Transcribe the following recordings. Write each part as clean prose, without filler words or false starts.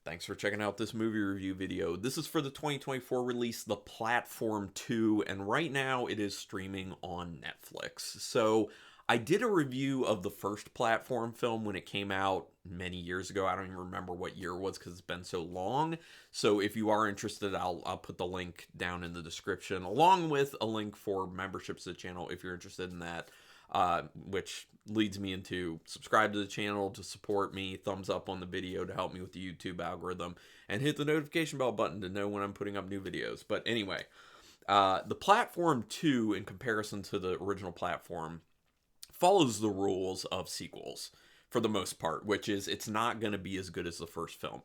Thanks for checking out this movie review video. This is for the 2024 release, The Platform 2, and right now it is streaming on Netflix. So I did a review of the first Platform film when it came out many years ago. I don't even remember what year it was because it's been so long. So if you are interested, I'll put the link down in the description, along with a link for memberships to the channel if you're interested in that. Which leads me into subscribe to the channel to support me, thumbs up on the video to help me with the YouTube algorithm, and hit the notification bell button to know when I'm putting up new videos. But anyway, the Platform 2, in comparison to the original Platform, follows the rules of sequels for the most part, which is it's not going to be as good as the first film.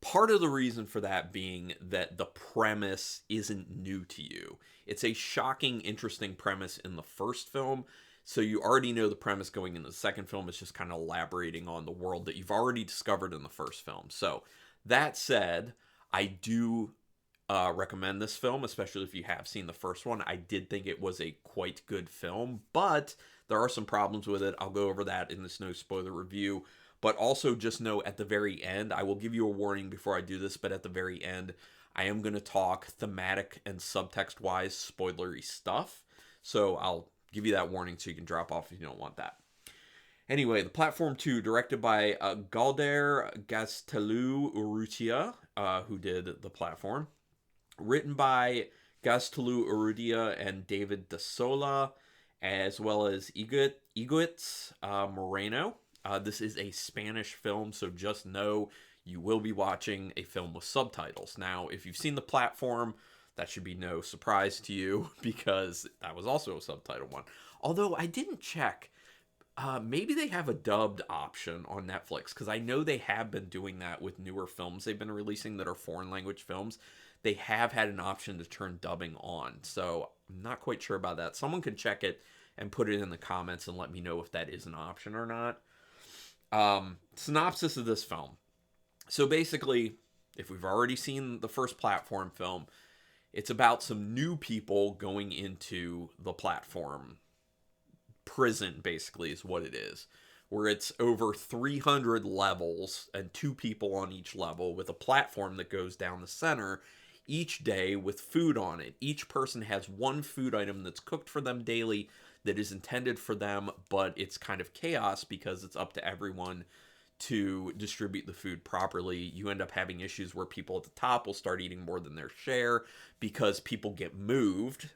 Part of the reason for that being that the premise isn't new to you. It's a shocking, interesting premise in the first film. So you already know the premise going into the second film. It's just kind of elaborating on the world that you've already discovered in the first film. So that said, I do recommend this film, especially if you have seen the first one. I did think it was a quite good film, but there are some problems with it. I'll go over that in this no spoiler review. But also just know at the very end, I will give you a warning before I do this, but at the very end, I am going to talk thematic and subtext-wise spoilery stuff. So I'll give you that warning so you can drop off if you don't want that. Anyway, The Platform 2, directed by Galder Gaztelu-Urrutia, who did The Platform. Written by Gatzelu-Urrutia and David Desola, as well as Egoitz Moreno. This is a Spanish film, so just know you will be watching a film with subtitles. Now, if you've seen The Platform, that should be no surprise to you because that was also a subtitle one. Although I didn't check. Maybe they have a dubbed option on Netflix because I know they have been doing that with newer films they've been releasing that are foreign language films. They have had an option to turn dubbing on, so I'm not quite sure about that. Someone can check it and put it in the comments and let me know if that is an option or not. Synopsis of this film. So basically, if we've already seen the first Platform film, it's about some new people going into the Platform prison, basically, is what it is. Where it's over 300 levels and 2 people on each level with a platform that goes down the center each day with food on it. Each person has one food item that's cooked for them daily that is intended for them, but it's kind of chaos because it's up to everyone to distribute the food properly. You end up having issues where people at the top will start eating more than their share because people get moved.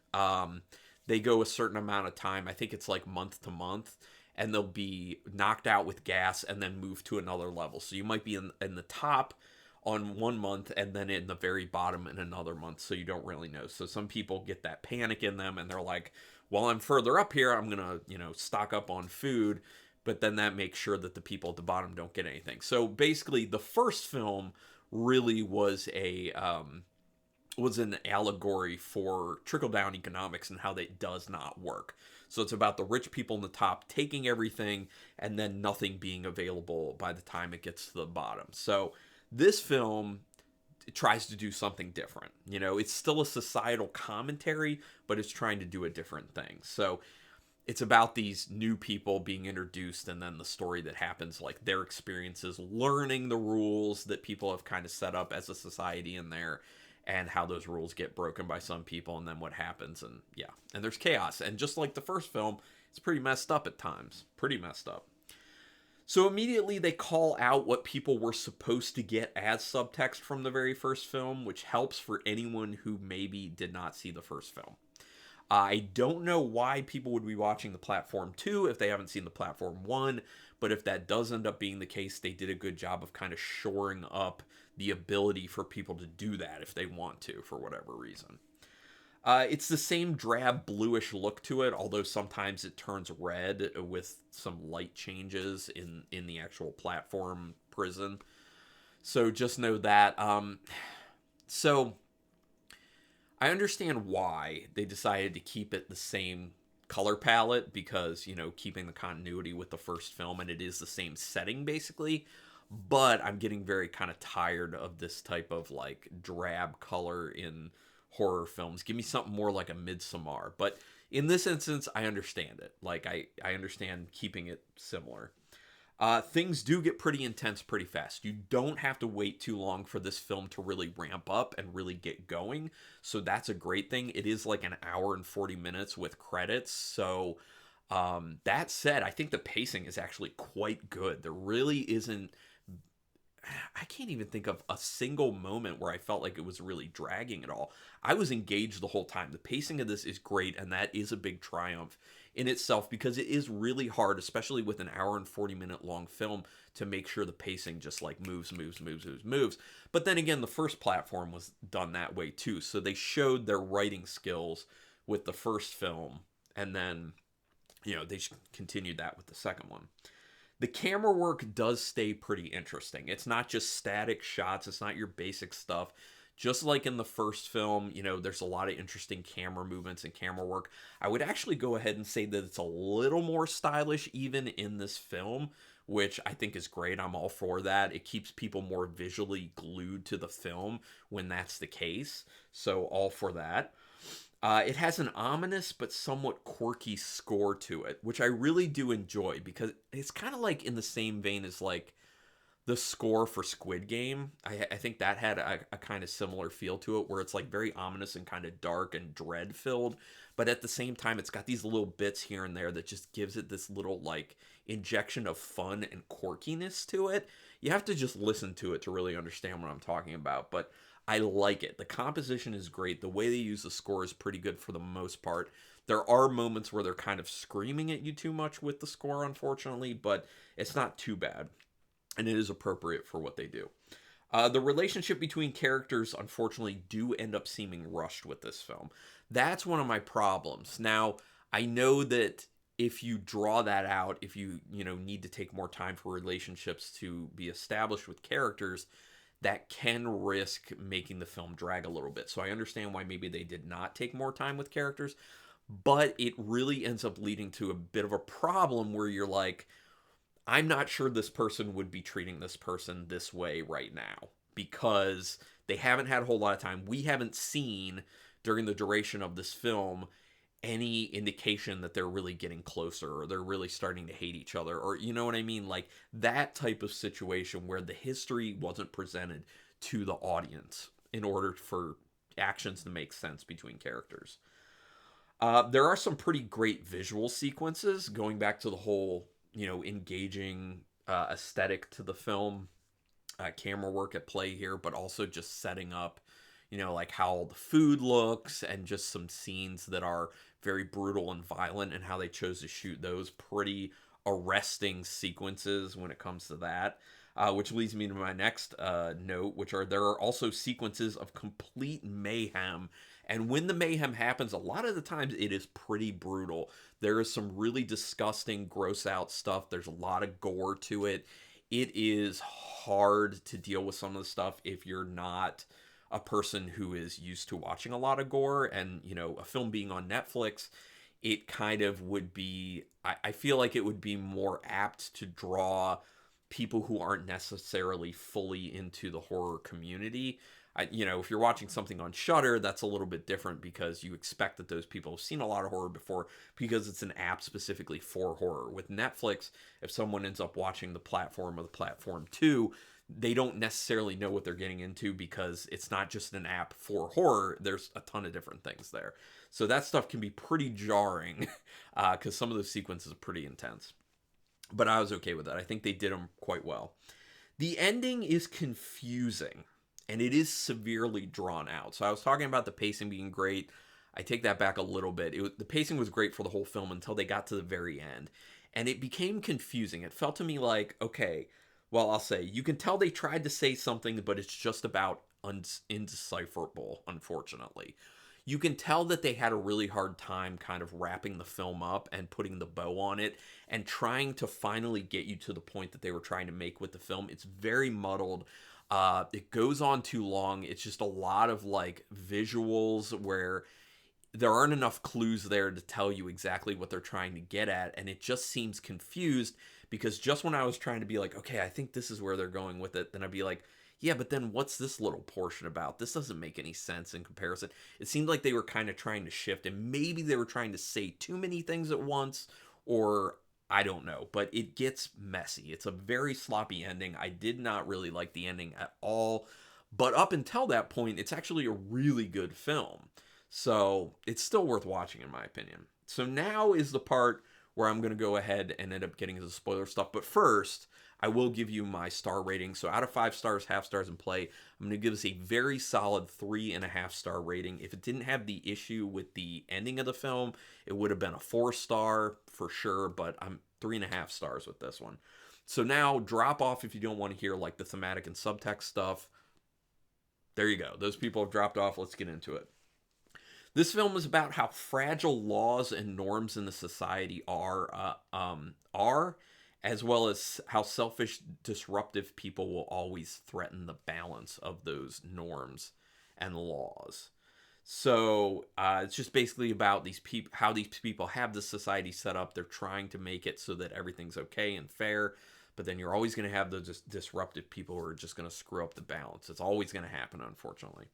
They go a certain amount of time. I think it's like month to month, and they'll be knocked out with gas and then moved to another level. So you might be in the top on one month and then in the very bottom in another month, so you don't really know. So some people get that panic in them and they're like, well, I'm further up here, I'm gonna stock up on food, but then that makes sure that the people at the bottom don't get anything. So basically the first film really was an allegory for trickle-down economics and how that does not work. So it's about the rich people in the top taking everything and then nothing being available by the time it gets to the bottom. So this film tries to do something different. It's still a societal commentary, but it's trying to do a different thing. So it's about these new people being introduced and then the story that happens, like their experiences, learning the rules that people have kind of set up as a society in there, and how those rules get broken by some people, and then what happens, and yeah. And there's chaos. And just like the first film, it's pretty messed up at times. Pretty messed up. So immediately they call out what people were supposed to get as subtext from the very first film, which helps for anyone who maybe did not see the first film. I don't know why people would be watching the Platform 2 if they haven't seen the Platform 1, but if that does end up being the case, they did a good job of kind of shoring up the ability for people to do that if they want to, for whatever reason. It's the same drab bluish look to it, although sometimes it turns red with some light changes in the actual platform prison. So just know that. So I understand why they decided to keep it the same color palette because, keeping the continuity with the first film, and it is the same setting basically. But I'm getting very kind of tired of this type of like drab color in horror films. Give me something more like a Midsommar. But in this instance, I understand it. Like I understand keeping it similar. Things do get pretty intense pretty fast. You don't have to wait too long for this film to really ramp up and really get going. So that's a great thing. It is like an hour and 40 minutes with credits. So that said, I think the pacing is actually quite good. There really isn't. I can't even think of a single moment where I felt like it was really dragging at all. I was engaged the whole time. The pacing of this is great, and that is a big triumph in itself because it is really hard, especially with an hour and 40-minute long film, to make sure the pacing just like moves. But then again, the first platform was done that way too. So they showed their writing skills with the first film, and then, they continued that with the second one. The camera work does stay pretty interesting. It's not just static shots. It's not your basic stuff. Just like in the first film, there's a lot of interesting camera movements and camera work. I would actually go ahead and say that it's a little more stylish even in this film, which I think is great. I'm all for that. It keeps people more visually glued to the film when that's the case. So all for that. It has an ominous but somewhat quirky score to it, which I really do enjoy because it's kind of like in the same vein as like the score for Squid Game. I think that had a kind of similar feel to it where it's like very ominous and kind of dark and dread filled, but at the same time it's got these little bits here and there that just gives it this little like injection of fun and quirkiness to it. You have to just listen to it to really understand what I'm talking about, but I like it. The composition is great. The way they use the score is pretty good for the most part. There are moments where they're kind of screaming at you too much with the score, unfortunately, but it's not too bad. And it is appropriate for what they do. The relationship between characters, unfortunately, do end up seeming rushed with this film. That's one of my problems. Now, I know that if you draw that out, if you need to take more time for relationships to be established with characters, that can risk making the film drag a little bit. So I understand why maybe they did not take more time with characters, but it really ends up leading to a bit of a problem where you're like, I'm not sure this person would be treating this person this way right now because they haven't had a whole lot of time. We haven't seen during the duration of this film any indication that they're really getting closer or they're really starting to hate each other, or you know what I mean? Like that type of situation where the history wasn't presented to the audience in order for actions to make sense between characters. There are some pretty great visual sequences going back to the whole, engaging aesthetic to the film, camera work at play here, but also just setting up, like how the food looks and just some scenes that are very brutal and violent and how they chose to shoot those pretty arresting sequences when it comes to that. Which leads me to my next note, which are there are also sequences of complete mayhem. And when the mayhem happens, a lot of the times it is pretty brutal. There is some really disgusting, gross out stuff. There's a lot of gore to it. It is hard to deal with some of the stuff if you're not a person who is used to watching a lot of gore. And, a film being on Netflix, it kind of would be, I feel like it would be more apt to draw people who aren't necessarily fully into the horror community. If you're watching something on Shudder, that's a little bit different because you expect that those people have seen a lot of horror before because it's an app specifically for horror. With Netflix, if someone ends up watching the platform or the platform 2, they don't necessarily know what they're getting into because it's not just an app for horror. There's a ton of different things there. So that stuff can be pretty jarring because some of those sequences are pretty intense. But I was okay with that. I think they did them quite well. The ending is confusing, and it is severely drawn out. So I was talking about the pacing being great. I take that back a little bit. The pacing was great for the whole film until they got to the very end. And it became confusing. It felt to me like, okay, well, I'll say, you can tell they tried to say something, but it's just about indecipherable, unfortunately. You can tell that they had a really hard time kind of wrapping the film up and putting the bow on it and trying to finally get you to the point that they were trying to make with the film. It's very muddled. It goes on too long. It's just a lot of like visuals where there aren't enough clues there to tell you exactly what they're trying to get at. And it just seems confused because just when I was trying to be like, okay, I think this is where they're going with it, then I'd be like, yeah, but then what's this little portion about? This doesn't make any sense in comparison. It seemed like they were kind of trying to shift, and maybe they were trying to say too many things at once, or I don't know, but it gets messy. It's a very sloppy ending. I did not really like the ending at all, but up until that point, it's actually a really good film. So it's still worth watching, in my opinion. So now is the part where I'm going to go ahead and end up getting into the spoiler stuff. But first, I will give you my star rating. So out of 5 stars, half stars, and play, I'm going to give this a very solid 3.5-star rating. If it didn't have the issue with the ending of the film, it would have been a 4-star for sure, but I'm 3.5 stars with this one. So now drop off if you don't want to hear like the thematic and subtext stuff. There you go. Those people have dropped off. Let's get into it. This film is about how fragile laws and norms in the society are, as well as how selfish, disruptive people will always threaten the balance of those norms and laws. So it's just basically about these people, how these people have the society set up. They're trying to make it so that everything's okay and fair, but then you're always going to have those disruptive people who are just going to screw up the balance. It's always going to happen, unfortunately.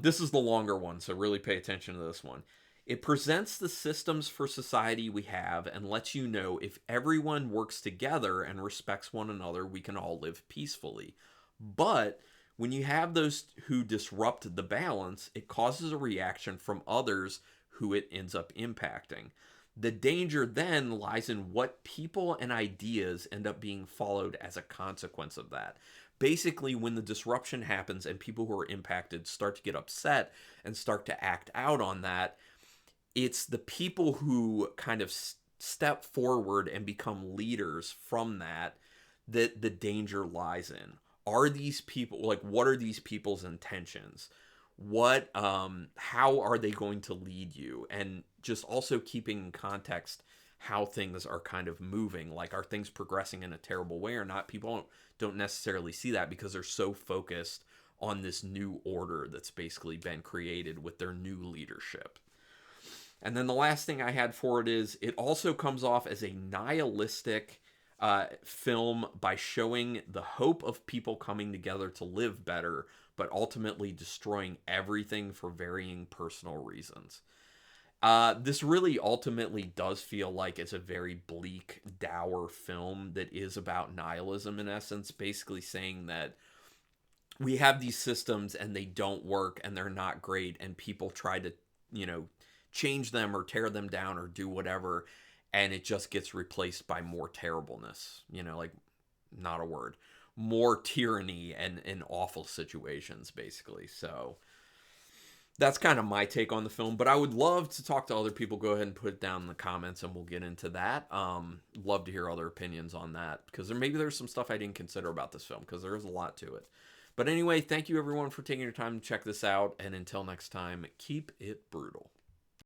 This is the longer one, so really pay attention to this one. It presents the systems for society we have and lets you know if everyone works together and respects one another, we can all live peacefully. But when you have those who disrupt the balance, it causes a reaction from others who it ends up impacting. The danger then lies in what people and ideas end up being followed as a consequence of that. Basically, when the disruption happens and people who are impacted start to get upset and start to act out on that, it's the people who kind of step forward and become leaders from that that the danger lies in. Are these people, like, what are these people's intentions? How are they going to lead you? And just also keeping in context how things are kind of moving. Like, are things progressing in a terrible way or not? People don't necessarily see that because they're so focused on this new order that's basically been created with their new leadership. And then the last thing I had for it is it also comes off as a nihilistic film by showing the hope of people coming together to live better, but ultimately destroying everything for varying personal reasons. This really ultimately does feel like it's a very bleak, dour film that is about nihilism in essence, basically saying that we have these systems and they don't work and they're not great and people try to, change them or tear them down or do whatever, and it just gets replaced by more terribleness, like, not a word, more tyranny and awful situations, basically. So that's kind of my take on the film, but I would love to talk to other people. Go ahead and put it down in the comments and we'll get into that. Love to hear other opinions on that, because there's some stuff I didn't consider about this film, because there is a lot to it. But anyway, thank you everyone for taking your time to check this out, and until next time, keep it brutal.